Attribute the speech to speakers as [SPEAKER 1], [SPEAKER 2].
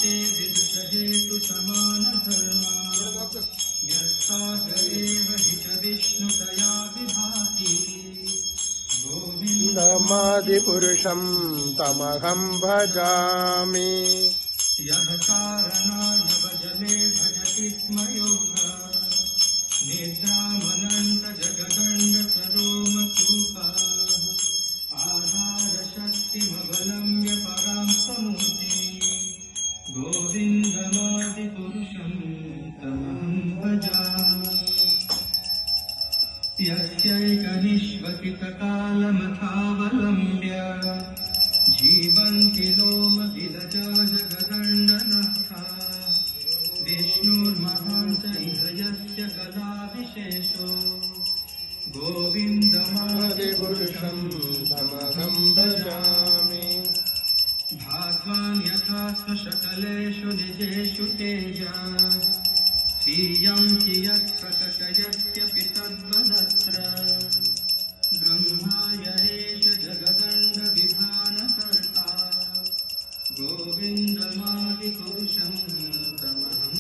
[SPEAKER 1] ते विदुषहेतु समानधर्मा यस्तागरेव हि च विष्णुतया विभाति
[SPEAKER 2] गोविन्दमादिपुरुषं तमहं भजामि
[SPEAKER 1] यः कारणार्णवजले भजति स्म योगा निद्रामनन्तजगदण्डतरोमकूपः आधारशक्तिमवलम्ब्य परां समूर्तिम् गोविन्दमादिपुरुषं तमहं भजामि यस्यैकनिष्वपितकालमथावलम्ब्य जीवन्ति लोमविलजा जगदण्डनाथा विष्णुर्महान्त इह यस्य कलाविशेषो
[SPEAKER 2] गोविन्दमादिपुरुषं तमहं भजामि
[SPEAKER 1] भास्वान् यथा स्वशकलेषु निजेषु तेजा स्वीयं कियत् प्रकटयत्यपि तद्वदत्र